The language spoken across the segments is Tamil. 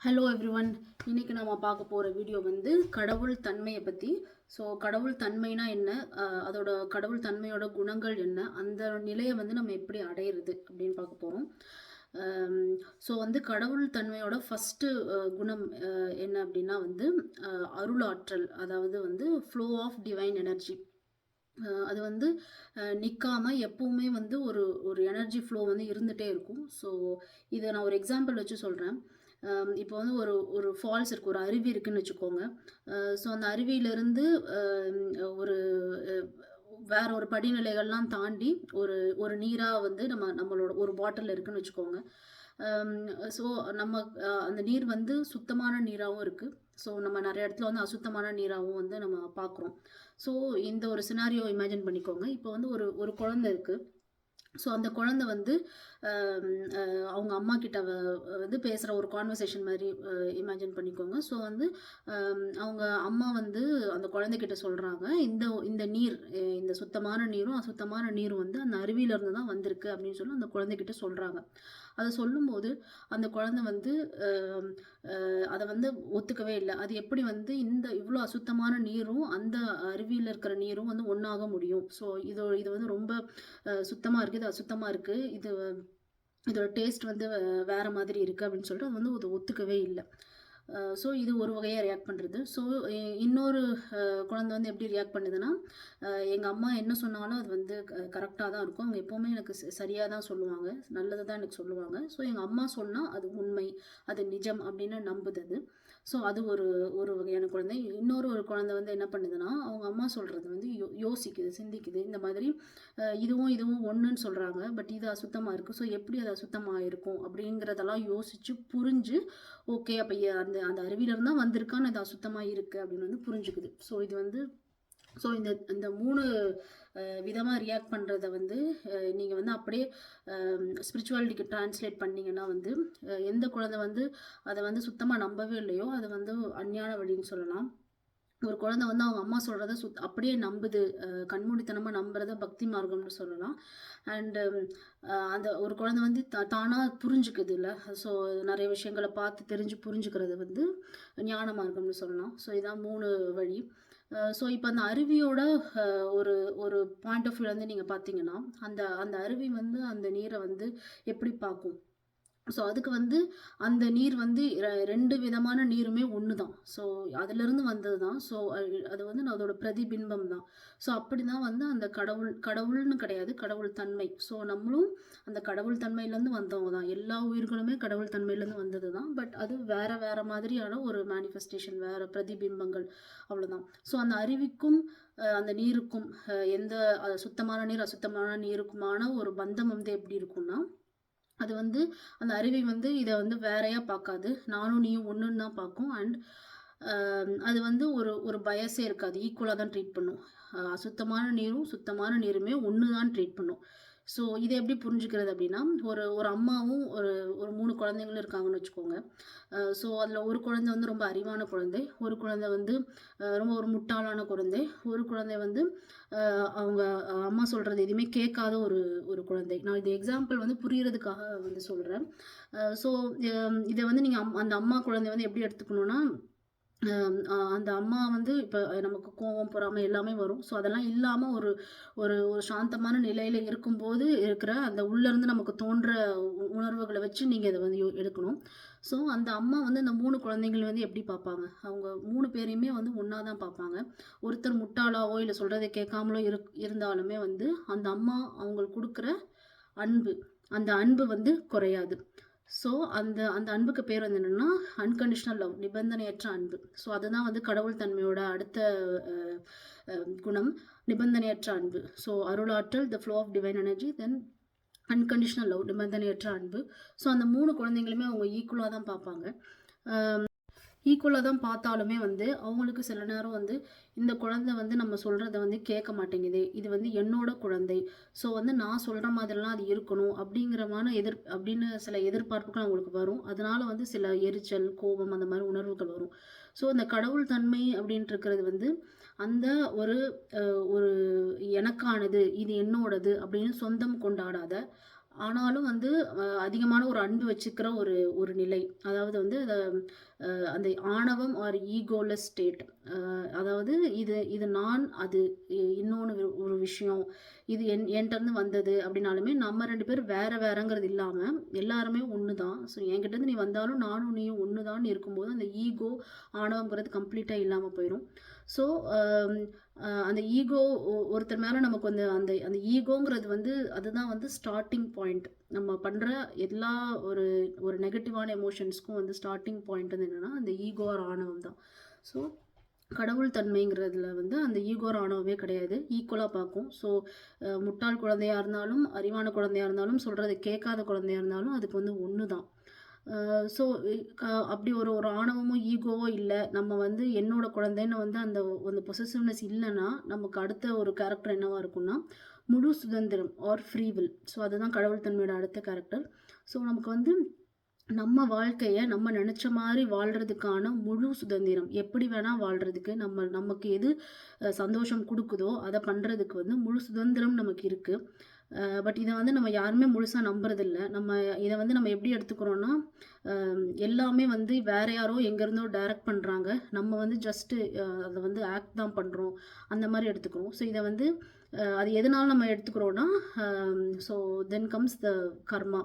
Hello everyone. இன்றைக்கி நம்ம பார்க்க போகிற வீடியோ வந்து கடவுள் தன்மையை பற்றி. ஸோ கடவுள் தன்மைனா என்ன, அதோட கடவுள் தன்மையோட குணங்கள் என்ன, அந்த நிலையை வந்து நம்ம எப்படி அடையிறது அப்படின்னு பார்க்க போகிறோம். ஸோ வந்து கடவுள் தன்மையோட ஃபஸ்ட்டு குணம் என்ன அப்படின்னா வந்து அருளாற்றல், அதாவது வந்து ஃப்ளோ ஆஃப் டிவைன் எனர்ஜி. அது வந்து நிற்காமல் எப்பவுமே வந்து ஒரு ஒரு எனர்ஜி ஃப்ளோ வந்து இருந்துகிட்டே இருக்கும். ஸோ இதை நான் ஒரு எக்ஸாம்பிள் வச்சு சொல்கிறேன். இப்போ வந்து ஒரு ஒரு ஃபால்ஸ் இருக்குது, ஒரு அருவி இருக்குதுன்னு வச்சுக்கோங்க. ஸோ அந்த அருவியிலேருந்து ஒரு வேற ஒரு படிநிலைகள்லாம் தாண்டி ஒரு ஒரு நீராக வந்து நம்மளோட ஒரு பாட்டில் இருக்குதுன்னு வச்சுக்கோங்க. ஸோ நம்ம அந்த நீர் வந்து சுத்தமான நீராகவும் இருக்குது. ஸோ நம்ம நிறைய இடத்துல வந்து அசுத்தமான நீராகவும் வந்து நம்ம பார்க்குறோம். ஸோ இந்த ஒரு சினாரியோ இமேஜின் பண்ணிக்கோங்க. இப்போ வந்து ஒரு ஒரு குழந்தை இருக்குது. ஸோ அந்த குழந்தை வந்து அவங்க அம்மா கிட்ட வந்து பேசுகிற ஒரு கான்வர்சேஷன் மாதிரி இமேஜின் பண்ணிக்கோங்க. ஸோ வந்து அவங்க அம்மா வந்து அந்த குழந்தைகிட்ட சொல்கிறாங்க, இந்த இந்த நீர், இந்த சுத்தமான நீரும் அசுத்தமான நீரும் வந்து அந்த அருவியிலேருந்து தான் வந்திருக்கு அப்படின்னு சொல்லி அந்த குழந்தைகிட்ட சொல்கிறாங்க. அதை சொல்லும்போது அந்த குழந்தை வந்து அதை வந்து ஒத்துக்கவே இல்லை. அது எப்படி வந்து இந்த இவ்வளோ அசுத்தமான நீரும் அந்த அருவியில் இருக்கிற நீரும் வந்து ஒன்றாக முடியும்? ஸோ இது வந்து ரொம்ப சுத்தமாக இருக்குது, இது அசுத்தமாக இருக்குது, இதோட டேஸ்ட் வந்து வேறு மாதிரி இருக்குது அப்படின்னு சொல்லிட்டு அது வந்து ஒத்துக்கவே இல்லை. ஸோ இது ஒரு வகையாக ரியாக்ட் பண்ணுறது. ஸோ இன்னொரு குழந்தை வந்து எப்படி ரியாக்ட் பண்ணுதுன்னா, எங்கள் அம்மா என்ன சொன்னாலும் அது வந்து கரெக்டாக தான் இருக்கும், அவங்க எப்போவுமே எனக்கு சரியாக தான் சொல்லுவாங்க, நல்லது தான் எனக்கு சொல்லுவாங்க. ஸோ எங்கள் அம்மா சொன்னால் அது உண்மை, அது நிஜம் அப்படின்னு நம்புது அது. ஸோ அது ஒரு ஒரு வகையான குழந்தை. ஒரு குழந்தை வந்து என்ன பண்ணுதுன்னா, அவங்க அம்மா சொல்கிறது வந்து யோசிக்குது, சிந்திக்குது. இந்த மாதிரி இதுவும் ஒன்றுன்னு சொல்கிறாங்க, பட் இது அசுத்தமாக இருக்குது, ஸோ எப்படி அது அசுத்தமாக இருக்கும் அப்படிங்கிறதெல்லாம் யோசித்து புரிஞ்சு, ஓகே அப்போ அந்த அந்த அருவியிலேருந்து தான் வந்திருக்கான்னு அது அசுத்தமாக இருக்குது அப்படின்னு வந்து புரிஞ்சுக்குது. ஸோ இது வந்து இந்த இந்த 3 விதமாக ரியாக்ட் பண்ணுறத வந்து நீங்கள் வந்து அப்படியே ஸ்பிரிச்சுவாலிட்டிக்கு ட்ரான்ஸ்லேட் பண்ணிங்கன்னா வந்து எந்த குழந்தை வந்து அதை வந்து சுத்தமாக நம்பவே இல்லையோ அது வந்து அஞ்ஞான வழின்னு சொல்லலாம். ஒரு குழந்தை வந்து அவங்க அம்மா சொல்கிறத அப்படியே நம்புது, கண்மூடித்தனமாக நம்புறத பக்தி மார்க்கம்னு சொல்லலாம். அண்டு அந்த ஒரு குழந்தை வந்து தானாக புரிஞ்சுக்குது இல்லை. ஸோ நிறைய விஷயங்களை பார்த்து தெரிஞ்சு புரிஞ்சுக்கிறது வந்து ஞான மார்க்கம்னு சொல்லலாம். ஸோ இதான் 3 வழி. ஸோ இப்போ அந்த அருவியோட ஒரு ஒரு பாயிண்ட் ஆஃப் வியூலேருந்து நீங்கள் பார்த்தீங்கன்னா, அந்த அந்த அருவி வந்து அந்த நீரை வந்து எப்படி பார்க்கும்? ஸோ அதுக்கு வந்து அந்த நீர் வந்து 2 விதமான நீருமே ஒன்று தான். ஸோ அதிலிருந்து வந்தது தான். ஸோ அது வந்து அதோட பிரதிபிம்பம் தான். ஸோ அப்படி தான் வந்து அந்த கடவுள்னு கிடையாது, கடவுள் தன்மை. ஸோ நம்மளும் அந்த கடவுள் தன்மையிலேருந்து வந்தவங்க தான். எல்லா உயிர்களுமே கடவுள் தன்மையிலேருந்து வந்தது தான். பட் அது வேற மாதிரியான ஒரு மேனிஃபெஸ்டேஷன், வேறு பிரதிபிம்பங்கள், அவ்வளோதான். ஸோ அந்த அருவிக்கும் அந்த நீருக்கும் எந்த சுத்தமான நீர் அசுத்தமான நீருக்குமான ஒரு பந்தம் வந்து எப்படி இருக்கும்னா, அது வந்து அந்த அருவி வந்து இதை வந்து வேறையாக பார்க்காது, நானும் நீயும் ஒன்றுன்னு தான் பார்க்கும். அண்ட் அது வந்து ஒரு ஒரு பயஸே இருக்காது, ஈக்குவலாக தான் ட்ரீட் பண்ணும். அசுத்தமான நீரும் சுத்தமான நீருமே ஒன்று தான் ட்ரீட் பண்ணும். ஸோ இதை எப்படி புரிஞ்சுக்கிறது அப்படின்னா, ஒரு ஒரு அம்மாவும் ஒரு ஒரு 3 குழந்தைங்களும் இருக்காங்கன்னு வச்சுக்கோங்க. ஸோ அதில் ஒரு குழந்தை வந்து ரொம்ப அறிவான குழந்தை, ஒரு குழந்தை வந்து ரொம்ப ஒரு முட்டாளான குழந்தை, ஒரு குழந்தை வந்து அவங்க அம்மா சொல்கிறது எதுவுமே கேட்காத ஒரு ஒரு குழந்தை. நான் இது எக்ஸாம்பிள் வந்து புரியறதுக்காக வந்து சொல்கிறேன். ஸோ இதை வந்து நீங்கள் அந்த அம்மா குழந்தை வந்து எப்படி எடுத்துக்கணுன்னா, அந்த அம்மா வந்து இப்போ நமக்கு கோவம், பொறாமை எல்லாமே வரும். ஸோ அதெல்லாம் இல்லாமல் ஒரு ஒரு ஒரு சாந்தமான நிலையில் இருக்கும்போது இருக்கிற அந்த உள்ளேருந்து நமக்கு தோன்ற உணர்வுகளை வச்சு நீங்கள் இதை வந்து எடுக்கணும். ஸோ அந்த அம்மா வந்து அந்த 3 குழந்தைகள் வந்து எப்படி பார்ப்பாங்க? அவங்க 3 பேரையுமே வந்து ஒன்றா தான் பார்ப்பாங்க. ஒருத்தர் முட்டாளாவோ இல்லை சொல்கிறத கேட்காமலோ இருந்தாலுமே வந்து அந்த அம்மா அவங்களுக்கு கொடுக்குற அன்பு, அந்த அன்பு வந்து குறையாது. ஸோ அந்த அந்த அன்புக்கு பேர் வந்து என்னென்னா அன்கண்டிஷ்னல் லவ், நிபந்தனையற்ற அன்பு. ஸோ அதுதான் வந்து கடவுள் தன்மையோட அடுத்த குணம், நிபந்தனையற்ற அன்பு. ஸோ அருளாற்றல், the flow of divine energy, then unconditional love, நிபந்தனையற்ற அன்பு. ஸோ அந்த 3 குழந்தைங்களுமே அவங்க ஈக்குவலாக தான் பார்ப்பாங்க. ஈக்குவலாக தான் பார்த்தாலுமே வந்து அவங்களுக்கு சில நேரம் வந்து இந்த குழந்தை வந்து நம்ம சொல்கிறத வந்து கேட்க மாட்டேங்குது, இது வந்து என்னோட குழந்தை, ஸோ வந்து நான் சொல்கிற மாதிரிலாம் அது இருக்கணும் அப்படின்னு சில எதிர்பார்ப்புகள் அவங்களுக்கு வரும். அதனால வந்து சில எரிச்சல், கோபம் அந்த மாதிரி உணர்வுகள் வரும். ஸோ இந்த கடவுள் தன்மை அப்படின்ட்டு இருக்கிறது வந்து அந்த ஒரு ஒரு எனக்கானது, இது என்னோடது அப்படின்னு சொந்தம் கொண்டாடாத, ஆனாலும் வந்து அதிகமான ஒரு அன்பு வச்சுக்கிற ஒரு ஒரு நிலை. அதாவது வந்து அந்த ஆணவம் ஆர் ஈகோலெஸ் ஸ்டேட். அதாவது இது இது நான், அது இன்னொன்று ஒரு விஷயம். இது என்கிட்டருந்து வந்தது அப்படின்னாலுமே நம்ம 2 பேரும் வேற வேறங்கிறது இல்லாமல் எல்லாருமே ஒன்று தான். ஸோ என்கிட்டருந்து நீ வந்தாலும் நானும் நீயும் ஒன்று தான் இருக்கும்போது அந்த ஈகோ ஆணவங்கிறது கம்ப்ளீட்டாக இல்லாமல் போயிடும். ஸோ அந்த ஈகோ ஒருத்தர் மேலே நமக்கு வந்து அந்த அந்த ஈகோங்கிறது வந்து அதுதான் வந்து ஸ்டார்டிங் பாயிண்ட். நம்ம பண்ணுற எல்லா ஒரு ஒரு நெகட்டிவான எமோஷன்ஸ்க்கும் வந்து ஸ்டார்டிங் பாயிண்ட் வந்து என்னென்னா அந்த ஈகோ ஆர் ஆணவம் தான். ஸோ கடவுள் தன்மைங்கிறதுல வந்து அந்த ஈகோ ஆணவமே கிடையாது, ஈக்குவலாக பார்க்கும். ஸோ முட்டாள் குழந்தையாக இருந்தாலும் அறிவான குழந்தையாக இருந்தாலும் சொல்கிறத கேட்காத குழந்தையாக இருந்தாலும் அதுக்கு வந்து ஒன்று தான். ஸோ அப்படி ஒரு ஒரு ஆணவமோ ஈகோவோ இல்லை, நம்ம வந்து என்னோட குழந்தைன்னு வந்து அந்த அந்த பொசசிவ்னஸ் இல்லைன்னா நமக்கு அடுத்த ஒரு கேரக்டர் என்னவாக இருக்கும்னா முழு சுதந்திரம் ஆர் ஃப்ரீவில். ஸோ அதுதான் கடவுள் தன்மையோட அடுத்த கேரக்டர். ஸோ நமக்கு வந்து நம்ம வாழ்க்கையை நம்ம நினச்ச மாதிரி வாழ்கிறதுக்கான முழு சுதந்திரம், எப்படி வேணால் வாழ்கிறதுக்கு நமக்கு எது சந்தோஷம் கொடுக்குதோ அதை பண்ணுறதுக்கு வந்து முழு சுதந்திரம் நமக்கு இருக்குது. பட் இதை வந்து நம்ம யாருமே முழுசாக நம்புறதில்ல. இதை வந்து நம்ம எப்படி எடுத்துக்கிறோன்னா எல்லாமே வந்து வேற யாரோ எங்கேருந்தோ டைரக்ட் பண்ணுறாங்க, நம்ம வந்து ஜஸ்ட்டு அதை வந்து ஆக்ட் தான் பண்ணுறோம் அந்த மாதிரி எடுத்துக்கிறோம். ஸோ இதை வந்து அது எதனால நம்ம எடுத்துக்கிறோன்னா so then comes the karma.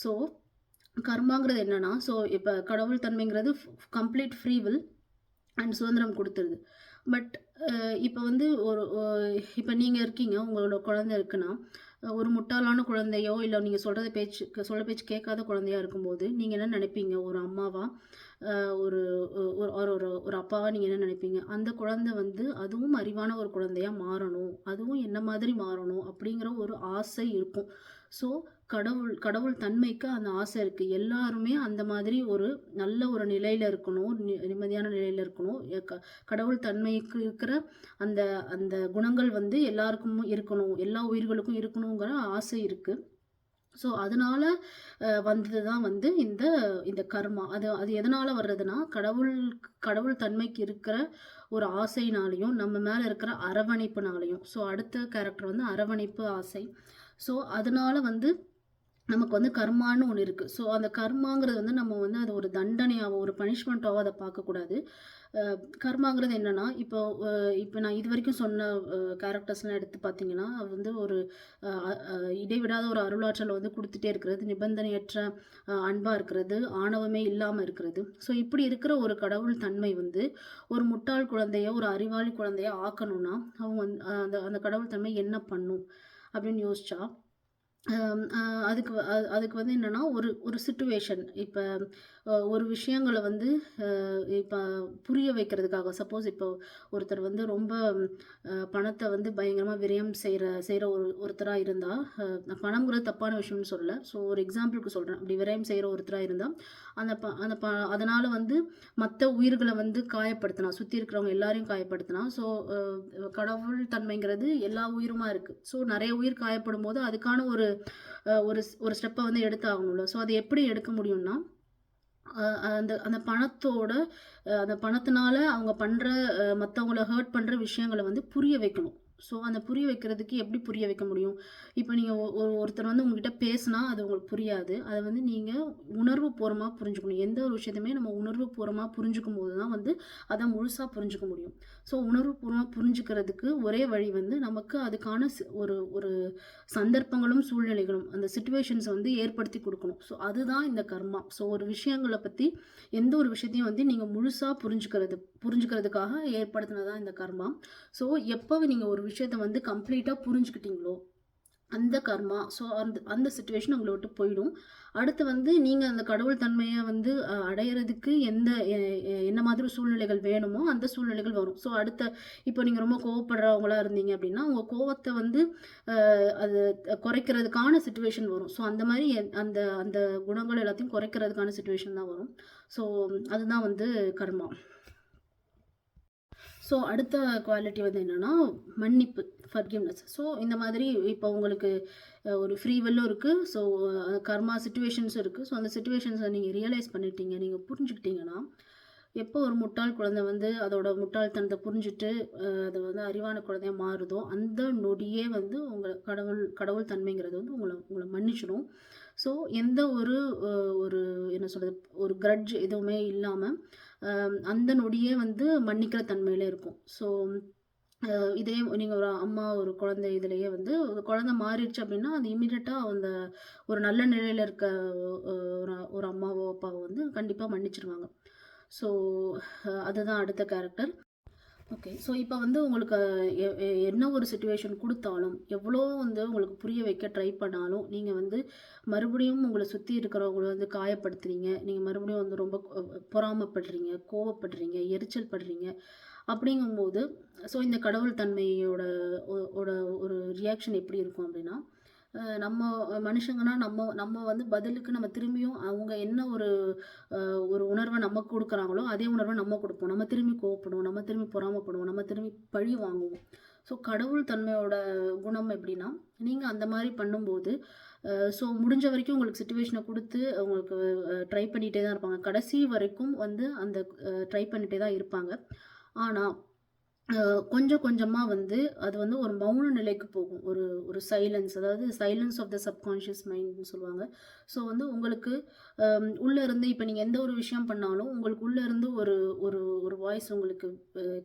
So கர்மாங்கிறது என்னன்னா, ஸோ இப்போ கடவுள் தன்மைங்கிறது கம்ப்ளீட் ஃப்ரீ வில் அண்ட் சுதந்திரம் கொடுத்துருது. பட் இப்போ வந்து இப்போ நீங்கள் இருக்கீங்க, உங்களோட குழந்தை இருக்குன்னா ஒரு முட்டாளான குழந்தையோ இல்லை நீங்கள் சொல்கிற பேச்சு கேட்காத குழந்தையா இருக்கும்போது நீங்கள் என்ன நினைப்பீங்க? ஒரு அம்மாவா ஒரு ஒரு ஒரு அப்பாவா நீங்கள் என்ன நினைப்பீங்க? அந்த குழந்தை வந்து அதுவும் அறிவான ஒரு குழந்தையா மாறணும், அதுவும் என்ன மாதிரி மாறணும் அப்படிங்கிற ஒரு ஆசை இருக்கும். ஸோ கடவுள் தன்மைக்கு அந்த ஆசை இருக்குது. எல்லாருமே அந்த மாதிரி ஒரு நல்ல ஒரு நிலையில் இருக்கணும், நிம்மதியான நிலையில் இருக்கணும். கடவுள் தன்மைக்கு இருக்கிற அந்த அந்த குணங்கள் வந்து எல்லாருக்கும் இருக்கணும், எல்லா உயிர்களுக்கும் இருக்கணுங்கிற ஆசை இருக்குது. ஸோ அதனால் வந்தது தான் வந்து இந்த இந்த கர்மா. அது எதனால் வர்றதுன்னா கடவுள் தன்மைக்கு இருக்கிற ஒரு ஆசைனாலையும் நம்ம மேலே இருக்கிற அரவணைப்புனாலையும். ஸோ அடுத்த கேரக்டர் வந்து அரவணைப்பு, ஆசை. ஸோ அதனால் வந்து நமக்கு வந்து கர்மான்னு ஒன்று இருக்குது. ஸோ அந்த கர்மாங்கிறது வந்து நம்ம வந்து அது ஒரு தண்டனையாவோ ஒரு பனிஷ்மெண்ட்டாவோ அதை பார்க்கக்கூடாது. கர்மாங்கிறது என்னென்னா இப்போ நான் இது வரைக்கும் சொன்ன கேரக்டர்ஸ்லாம் எடுத்து பார்த்தீங்கன்னா வந்து ஒரு இடைவிடாத ஒரு அருளாற்றலை வந்து கொடுத்துட்டே இருக்கிறது, நிபந்தனையற்ற அன்பாக இருக்கிறது, ஆணவமே இல்லாமல் இருக்கிறது. ஸோ இப்படி இருக்கிற ஒரு கடவுள் தன்மை வந்து ஒரு முட்டாள் குழந்தைய ஒரு அறிவாளி குழந்தைய ஆக்கணும்னா அவங்க வந்து அந்த கடவுள் தன்மை என்ன பண்ணும் அப்படின்னு யோசிச்சா அதுக்கு வந்து என்னென்னா ஒரு சிச்சுவேஷன். இப்போ ஒரு விஷயங்களை வந்து இப்போ புரிய வைக்கிறதுக்காக, சப்போஸ் இப்போ ஒருத்தர் வந்து ரொம்ப பணத்தை வந்து பயங்கரமாக விரயம் செய்கிற ஒருத்தராக இருந்தால், பணங்கிறது தப்பான விஷயம்னு சொல்லலை, ஸோ ஒரு எக்ஸாம்பிளுக்கு சொல்கிறேன். அப்படி விரயம் செய்கிற ஒருத்தராக இருந்தால் அதனால் வந்து மற்ற உயிர்களை வந்து காயப்படுத்தினா, சுற்றி இருக்கிறவங்க எல்லாரையும் காயப்படுத்தினா, ஸோ கடவுள் தன்மைங்கிறது எல்லா உயிருமா இருக்குது. ஸோ நிறைய உயிர் காயப்படும் போது அதுக்கான ஒரு ஒரு ஸ்டெப்பை வந்து எடுத்தாகணும்ல. ஸோ அது எப்படி எடுக்க முடியும்னா அந்த பணத்தினால அவங்க பண்ணுற மற்றவங்கள ஹர்ட் பண்ணுற விஷயங்களை வந்து புரிய வைக்கணும். ஸோ அந்த புரிய வைக்கிறதுக்கு எப்படி புரிய வைக்க முடியும்? இப்போ நீங்கள் ஒருத்தர் வந்து உங்ககிட்ட பேசினா அது உங்களுக்கு புரியாது, அதை வந்து நீங்கள் உணர்வு பூர்வமாக புரிஞ்சுக்கணும். எந்த ஒரு விஷயத்தையுமே நம்ம உணர்வு பூர்வமாக புரிஞ்சுக்கும் போது தான் வந்து அதை முழுசாக புரிஞ்சுக்க முடியும். ஸோ உணர்வு பூர்வமாக புரிஞ்சுக்கிறதுக்கு ஒரே வழி வந்து நமக்கு அதுக்கான ஒரு சந்தர்ப்பங்களும் சூழ்நிலைகளும் அந்த சிச்சுவேஷன்ஸை வந்து ஏற்படுத்தி கொடுக்கணும். ஸோ அதுதான் இந்த கர்மா. ஸோ ஒரு விஷயங்களை பற்றி எந்த ஒரு விஷயத்தையும் வந்து நீங்கள் முழுசாக புரிஞ்சுக்கிறதுக்காக ஏற்படுத்தினதான் இந்த கர்மா. ஸோ எப்போ நீங்கள் ஒரு விஷயத்தை வந்து கம்ப்ளீட்டாக புரிஞ்சுக்கிட்டீங்களோ அந்த கர்மா, ஸோ அந்த சிச்சுவேஷன் உங்களை விட்டு போயிடும். அடுத்து வந்து நீங்கள் அந்த கடவுள் தன்மையை வந்து அடையிறதுக்கு என்ன மாதிரி சூழ்நிலைகள் வேணுமோ அந்த சூழ்நிலைகள் வரும். ஸோ இப்போ நீங்கள் ரொம்ப கோவப்படுறவங்களா இருந்தீங்க அப்படின்னா உங்கள் கோவத்தை வந்து அது குறைக்கிறதுக்கான சிச்சுவேஷன் வரும். ஸோ அந்த மாதிரி அந்த அந்த குணங்கள் எல்லாத்தையும் குறைக்கிறதுக்கான சிச்சுவேஷன் தான் வரும். ஸோ அதுதான் வந்து கர்மா. ஸோ அடுத்த குவாலிட்டி வந்து என்னென்னா மன்னிப்பு, ஃபர்கிவ்னஸ். ஸோ இந்த மாதிரி இப்போ உங்களுக்கு ஒரு ஃப்ரீ வில்லும் இருக்குது, ஸோ கர்மா சிச்சுவேஷன்ஸும் இருக்குது. ஸோ அந்த சிச்சுவேஷன்ஸை நீங்கள் ரியலைஸ் பண்ணிட்டீங்க, நீங்கள் புரிஞ்சுக்கிட்டீங்கன்னா எப்போ ஒரு முட்டாள் குழந்தை வந்து அதோட முட்டாள்தனத்தை புரிஞ்சுட்டு அது வந்து அறிவான குழந்தையா மாறுதோ, அந்த நொடியே வந்து உங்கள கடவுள் தன்மைங்கிறது வந்து உங்கள உங்கள மன்னிச்சிடும். ஸோ எந்த ஒரு அ ஒரு என்ன சொல்றது, ஒரு கிரட்ஜ் எதுவுமே இல்லாம, அந்த நொடியே வந்து மன்னிக்கிற தன்மையில இருக்கும். ஸோ இதே நீங்க ஒரு அம்மா, ஒரு குழந்தை இதுலயே வந்து ஒரு குழந்தை மாறிடுச்சு அப்டின்னா, அது இம்மீடியட்டா அந்த ஒரு நல்ல நிலையில இருக்க ஒரு அம்மாவோ, அப்பாவோ வந்து கண்டிப்பா மன்னிச்சுருவாங்க. ஸோ அதுதான் அடுத்த கேரக்டர். ஓகே. ஸோ இப்ப வந்து உங்களுக்கு எ எ என்ன ஒரு சிச்சுவேஷன் குடுத்தாலும், எவ்வளோ வந்து உங்களுக்கு புரிய வைக்க ட்ரை பண்ணாலும், நீங்க வந்து மறுபடியும் உங்கள சுத்தி இருக்கிறவங்கள வந்து காயப்படுத்துறீங்க. நீங்க மறுபடியும் வந்து ரொம்ப பொறாமைப்படுறீங்க, கோவப்படுறீங்க, எரிச்சல் படுறீங்க. அப்படிங்கும்போது, ஸோ இந்த கடவுள் தன்மையோட ஓட ஒரு ரியாக்ஷன் எப்படி இருக்கும் அப்படின்னா, நம்ம மனுஷங்கன்னா நம்ம நம்ம வந்து பதிலுக்கு நம்ம திரும்பியும் அவங்க என்ன ஒரு ஒரு உணர்வ நமக்கு குடுக்குறாங்களோ, அதே உணர்வ நம்ம குடுப்போம். நம்ம திரும்பி கோவப்படுவோம், நம்ம திரும்பி பொறாமைப்படுவோம், நம்ம திரும்பி பழி வாங்குவோம். ஸோ கடவுள் தன்மையோட குணம் எப்படின்னா, நீங்க அந்த மாரி பண்ணும்போது, ஸோ முடிஞ்ச வரைக்கும் உங்களுக்கு சிச்சுவேஷன குடுத்து உங்களுக்கு ட்ரை பண்ணிட்டே தான் இருப்பாங்க. கடைசி வரைக்கும் வந்து அந்த ட்ரை பண்ணிட்டே தான் இருப்பாங்க. ஆனா அ கொஞ்சம் கொஞ்சமா வந்து அது வந்து ஒரு மௌன நிலைக்கு போகும். ஒரு ஒரு சைலன்ஸ், அதாவது சைலன்ஸ் ஆஃப் த சப்கான்ஷியஸ் மைண்ட்ன்னு சொல்லுவாங்க. ஸோ வந்து உங்களுக்கு உள்ள இருந்து இப்ப நீங்க எந்த ஒரு விஷயம் பண்ணாலும், உங்களுக்கு உள்ள இருந்து ஒரு ஒரு ஒரு வாய்ஸ் உங்களுக்கு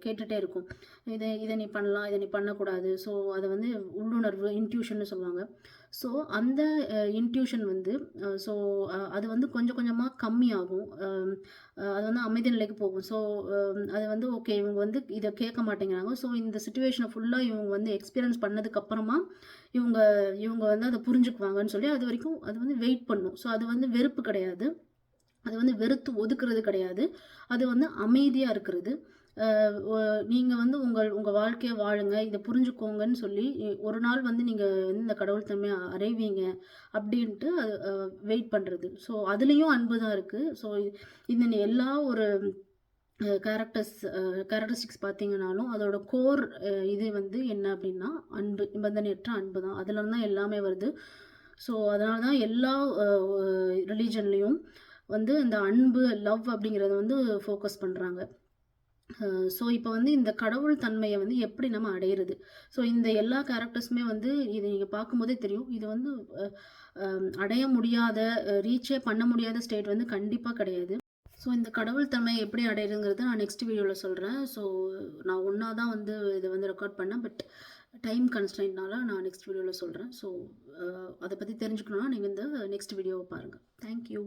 கேட்டுட்டே இருக்கும். இத இத நீ பண்ணலாம், இத நீ பண்ணக்கூடாது. ஸோ அது வந்து உள்ளுணர்வு, இன்ட்யூஷன்னு சொல்லுவாங்க. ஸோ அந்த இன்ட்யூஷன் வந்து ஸோ அது வந்து கொஞ்சம் கொஞ்சமா கம்மியாகும். அது வந்து அமைதி நிலைக்கு போகும். ஸோ அது வந்து ஓகே, இவங்க வந்து இத கேட்க மாட்டேங்கிறாங்க. ஸோ இந்த சிச்சுவேஷன ஃபுல்லா இவங்க வந்து எக்ஸ்பீரியன்ஸ் பண்ணதுக்கு அப்புறமா, இவங்க இவங்க வந்து அத புரிஞ்சுக்குவாங்கன்னு சொல்லி அதுவரைக்கும் அது வந்து வெயிட் பண்ணும். ஸோ அது வந்து வெறுப்பு கிடையாது. அது வந்து வெறுத்து ஒதுக்குறது கிடையாது. அது வந்து அமைதியா இருக்கிறது. அ ஒ நீங்க வந்து உங்க வாழ்க்கைய வாழுங்க. இத புரிஞ்சுக்கோங்கன்னு சொல்லி, ஒரு நாள் வந்து நீங்க வந்து இந்த கடவுள் தன்மைய அடைவீங்க அப்டின்ட்டு அது வெயிட் பண்றது. ஸோ அதுலயும் அன்பு தான் இருக்கு. ஸோ இந்த எல்லா ஒரு கேரக்டரிஸ்டிக்ஸ் பார்த்தீங்கனாலும், அதோட கோர் இது வந்து என்ன அப்டின்னா, அன்பு. நிபந்தனையற்ற அன்பு தான். அதுலருந்து தான் எல்லாமே வருது. ஸோ அதனால தான் எல்லா அ ரிலிஜன்லயும் வந்து இந்த அன்பு, லவ் அப்படிங்கிறத வந்து ஃபோக்கஸ் பண்றாங்க. ஸோ இப்போ வந்து இந்த கடவுள் தன்மைய வந்து எப்படி நம்ம அடையிறது? ஸோ இந்த எல்லா கேரக்டர்ஸுமே வந்து இது நீங்க பார்க்கும்போதே தெரியும். இது வந்து அ அ அடைய முடியாத, ரீச்சே பண்ண முடியாத ஸ்டேட் வந்து கண்டிப்பா கிடையாது. ஸோ இந்த கடவுள் தன்மைய எப்படி அடையிறதுங்கிறத நான் நெக்ஸ்ட் வீடியோல சொல்றேன். ஸோ நான் ஒண்ணா தான் வந்து இத வந்து ரெக்கார்ட் பண்ணேன். பட் டைம் கன்ஸ்ட்ரெயின்ட்னால நான் நெக்ஸ்ட் வீடியோல சொல்றேன். ஸோ அத பத்தி தெரிஞ்சுக்கணும்னா நீங்க இந்த நெக்ஸ்ட் வீடியோவ பாருங்க. Thank you.